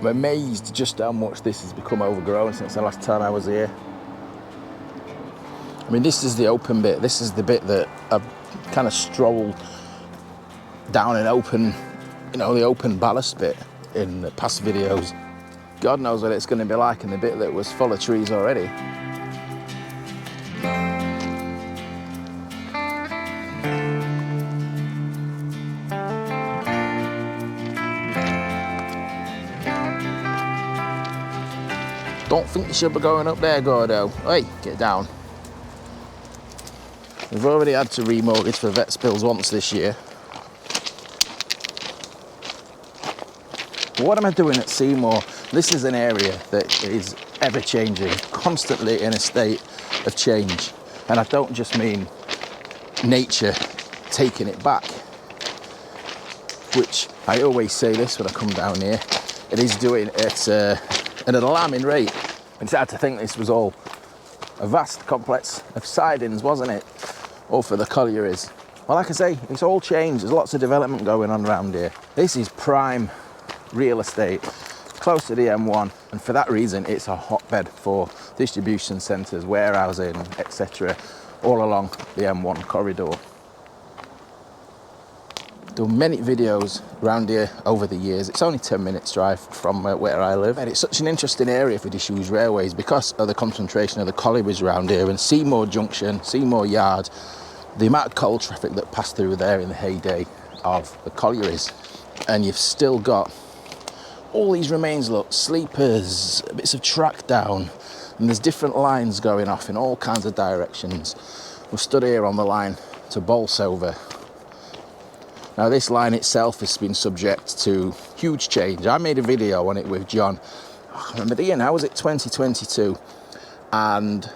I'm amazed just how much this has become overgrown since the last time I was here. I mean, this is the open bit. This is the bit that I've kind of strolled down an open, you know, the open ballast bit in the past videos. God knows what it's going to be like in the bit that was full of trees already. Don't think you should be going up there, Gordo. Hey, get down. We've already had to remortgage for vet spills once this year. What am I doing at Seymour? This is an area that is ever changing, constantly in a state of change. And I don't just mean nature taking it back, which I always say this when I come down here. It is doing it at an alarming rate. It's hard to think this was all a vast complex of sidings, wasn't it? All for the collieries. Well, like I say, it's all changed. There's lots of development going on around here. This is prime real estate, close to the M1, and for that reason it's a hotbed for distribution centres, warehousing, etc., all along the M1 corridor. Done many videos around here over the years. It's only 10 minutes drive from where I live, and it's such an interesting area for disused railways because of the concentration of the collieries around here, and Seymour Junction, Seymour Yard, the amount of coal traffic that passed through there in the heyday of the collieries. And you've still got all these remains, look, sleepers, bits of track down, and there's different lines going off in all kinds of directions. We're stood here on the line to Bolsover. Now this line itself has been subject to huge change. I made a video on it with John, I can't remember the year now, was it 2022? And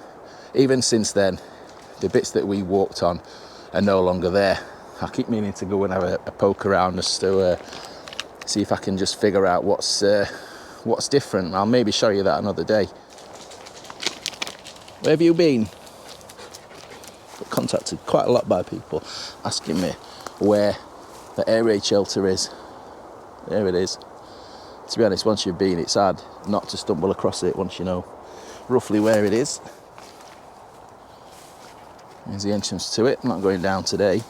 even since then, the bits that we walked on are no longer there. I keep meaning to go and have a poke around just to see if I can just figure out what's different. I'll maybe show you that another day. Where have you been? Got contacted quite a lot by people asking me where the air raid shelter is. There it is. To be honest, once you've been, it's hard not to stumble across it once you know roughly where it is. There's the entrance to it. I'm not going down today.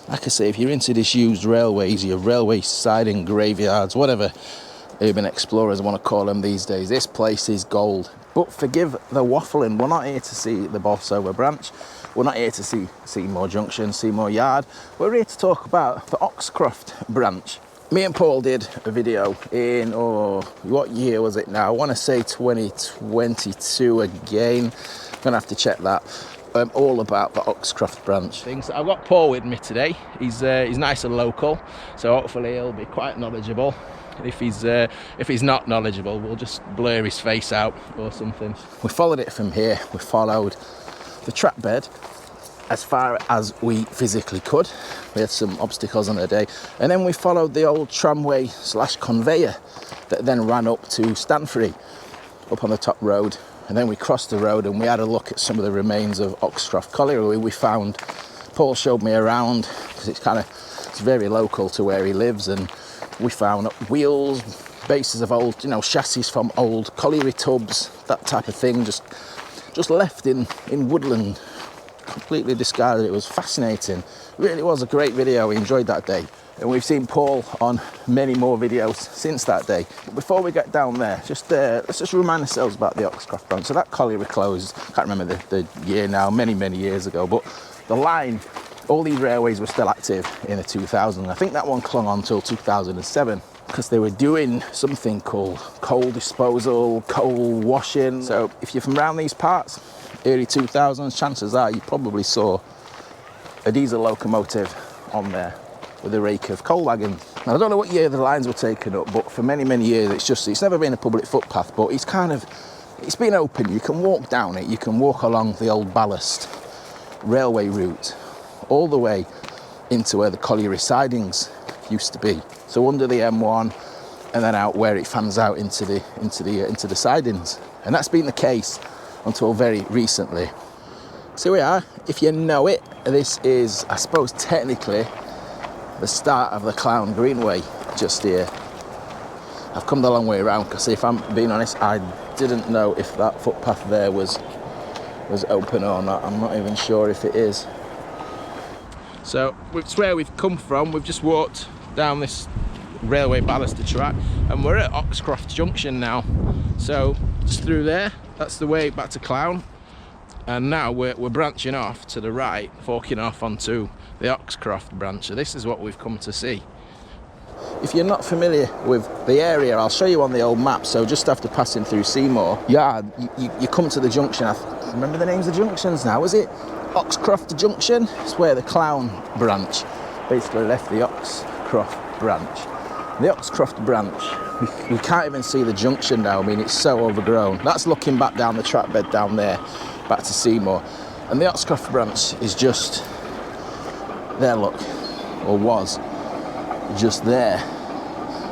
Like I say, if you're into disused railways, your railway siding graveyards, whatever urban explorers want to call them these days, this place is gold. But forgive the waffling, we're not here to see the Bolsover branch, we're not here to see Seymour Junction, Seymour Yard, we're here to talk about the Oxcroft branch. Me and Paul did a video in, what year was it now? I want to say 2022 again, I'm going to have to check that. All about the Oxcroft branch. I've got Paul with me today. He's nice and local, so hopefully he'll be quite knowledgeable. If he's not knowledgeable, we'll just blur his face out or something. We followed it from here. We followed the trackbed as far as we physically could. We had some obstacles on the day, and then we followed the old tramway / conveyor that then ran up to Stanfrey, up on the top road. And then we crossed the road and we had a look at some of the remains of Oxcroft Colliery. We found, Paul showed me around because it's very local to where he lives, and we found wheels, bases of old, chassis from old colliery tubs, that type of thing, just left in woodland, completely discarded. It was fascinating. It really was a great video. We enjoyed that day. And we've seen Paul on many more videos since that day. But before we get down there, let's just remind ourselves about the Oxcroft branch. So that colliery closed, I can't remember the year now, many years ago, but the line, all these railways were still active in the 2000s. I think that one clung on until 2007 because they were doing something called coal disposal, coal washing. So if you're from around these parts, early 2000s, chances are you probably saw a diesel locomotive on there with a rake of coal wagons. Now I don't know what year the lines were taken up, but for many years it's never been a public footpath, but it's been open. You can walk down it, you can walk along the old ballast railway route all the way into where the colliery sidings used to be. So under the M1 and then out where it fans out into the sidings. And that's been the case until very recently. So we are, if you know it, this is, I suppose technically, the start of the Clown Greenway just here. I've come the long way around because if I'm being honest, I didn't know if that footpath there was open or not. I'm not even sure if it is. So it's where we've come from. We've just walked down this railway baluster track and we're at Oxcroft Junction now. So just through there, that's the way back to Clown. And now we're branching off to the right, forking off onto the Oxcroft branch. So this is what we've come to see. If you're not familiar with the area, I'll show you on the old map. So just after passing through Seymour, yeah, you come to the junction. I remember the names of junctions now. Was it Oxcroft Junction? It's where the Clown branch basically left the Oxcroft branch. The Oxcroft branch, we can't even see the junction now. I mean, it's so overgrown. That's looking back down the trackbed down there, back to Seymour. And the Oxcroft branch is just there, look, or was just there.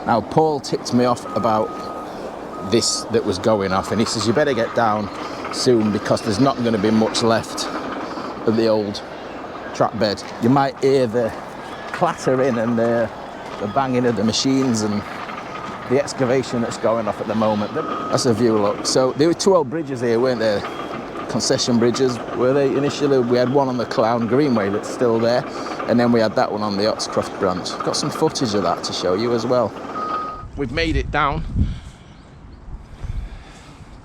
Now, Paul ticked me off about this that was going off, and he says, you better get down soon because there's not going to be much left of the old trackbed. You might hear the clattering and the banging of the machines and the excavation that's going off at the moment. That's a view, look. So there were two old bridges here, weren't there? Concession bridges, were they initially? We had one on the Clown Greenway that's still there, and then we had that one on the Oxcroft branch. Got some footage of that to show you as well. We've made it down.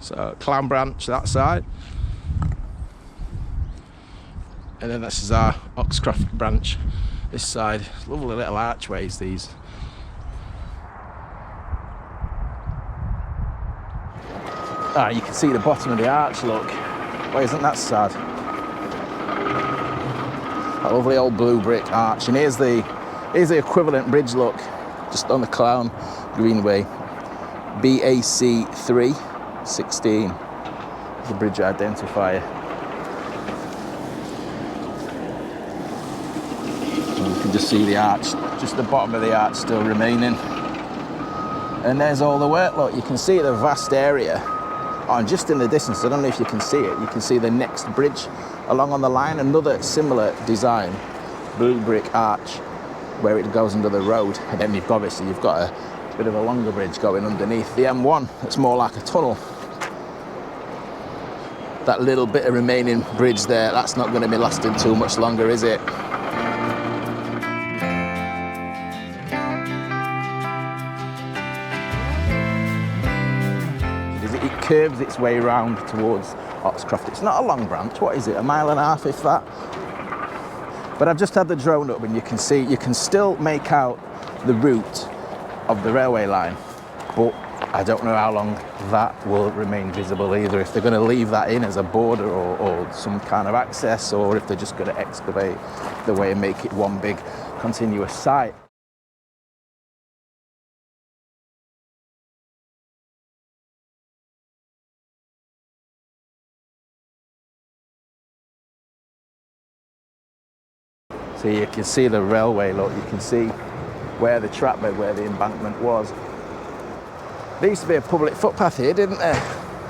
So Clown branch that side. And then this is our Oxcroft branch this side. Lovely little archways, these. Ah, you can see the bottom of the arch, look. Why isn't that sad? That lovely old blue brick arch. And here's the equivalent bridge, look, just on the Clown Greenway. BAC 316. The bridge identifier. And you can just see the arch, just the bottom of the arch still remaining. And there's all the work, look. You can see the vast area. Oh, and just in the distance, I don't know if you can see it, you can see the next bridge along on the line, another similar design, blue brick arch, where it goes under the road. And then you've got a bit of a longer bridge going underneath the M1. It's more like a tunnel. That little bit of remaining bridge there, that's not going to be lasting too much longer, is it? It curves its way round towards Oxcroft. It's not a long branch, what is it, 1.5 miles if that? But I've just had the drone up and you can see, you can still make out the route of the railway line, but I don't know how long that will remain visible either, if they're going to leave that in as a border or some kind of access, or if they're just going to excavate the way and make it one big continuous site. So you can see the railway, look, you can see where the trackbed, where the embankment was. There used to be a public footpath here, didn't there?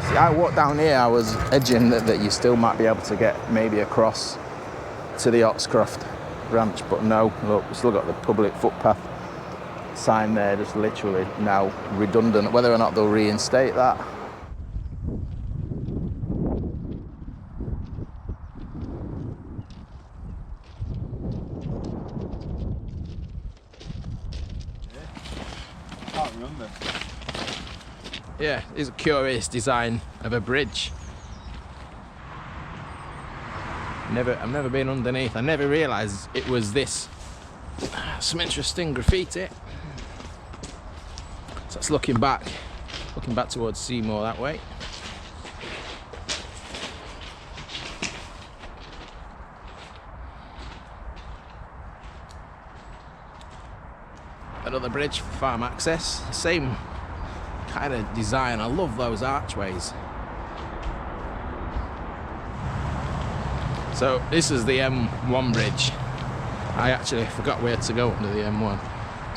See, I walked down here, I was edging that you still might be able to get maybe across to the Oxcroft branch, but no, look, we've still got the public footpath sign there, just literally now redundant. Whether or not they'll reinstate that. Yeah, it's a curious design of a bridge. I've never been underneath. I never realised it was this. Some interesting graffiti. So it's looking back towards Seymour that way. Another bridge for farm access. Same kind of design. I love those archways. So this is the M1 bridge. I actually forgot where to go under the M1.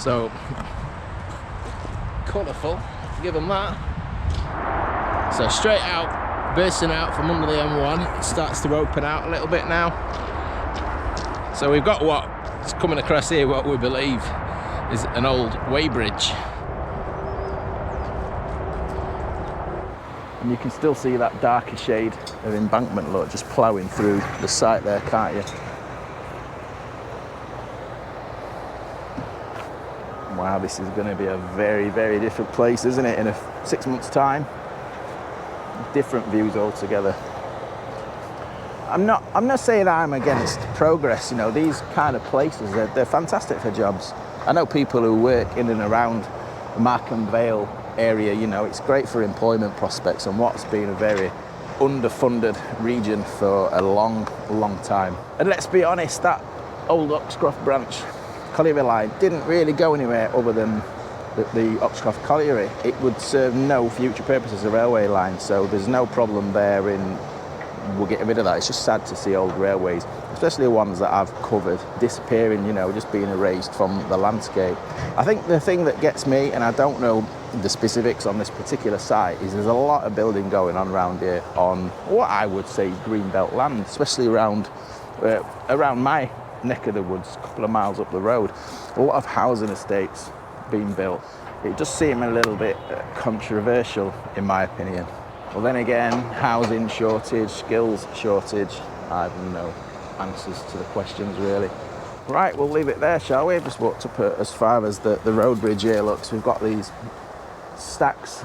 So colourful, give them that. So straight out, bursting out from under the M1. It starts to open out a little bit now. So we've got what, just coming across here what we believe is an old weighbridge. And you can still see that darker shade of embankment, look, just ploughing through the site there, can't you? Wow, this is going to be a very, very different place, isn't it, in 6 months' time? Different views altogether. I'm not saying I'm against progress, you know, these kind of places, they're fantastic for jobs. I know people who work in and around Markham Vale area, you know, it's great for employment prospects and what's been a very underfunded region for a long, long time. And let's be honest, that old Oxcroft Branch Colliery Line didn't really go anywhere other than the Oxcroft Colliery. It would serve no future purpose as a railway line, so there's no problem there in we'll get rid of that. It's just sad to see old railways, especially the ones that I've covered, disappearing, you know, just being erased from the landscape. I think the thing that gets me, and I don't know the specifics on this particular site, is there's a lot of building going on around here on what I would say is greenbelt land, especially around my neck of the woods, a couple of miles up the road. A lot of housing estates being built. It does seem a little bit controversial in my opinion. Well, then again, housing shortage, skills shortage, I have no answers to the questions really. Right, we'll leave it there, shall we? I've just walked up as far as the road bridge here, look, so we've got these stacks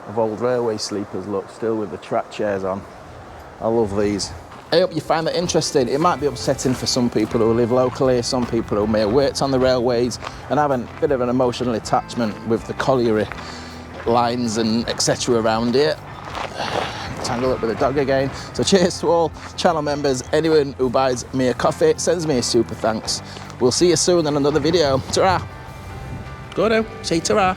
of old railway sleepers, look, still with the track chairs on. I love these. I hope you find that interesting. It might be upsetting for some people who live locally, some people who may have worked on the railways and have a bit of an emotional attachment with the colliery lines and etc. around here. Tangle up with the dog again. So cheers to all channel members, anyone who buys me a coffee, sends me a super thanks. We'll see you soon in another video. Ta-ra. Go now, say ta-ra.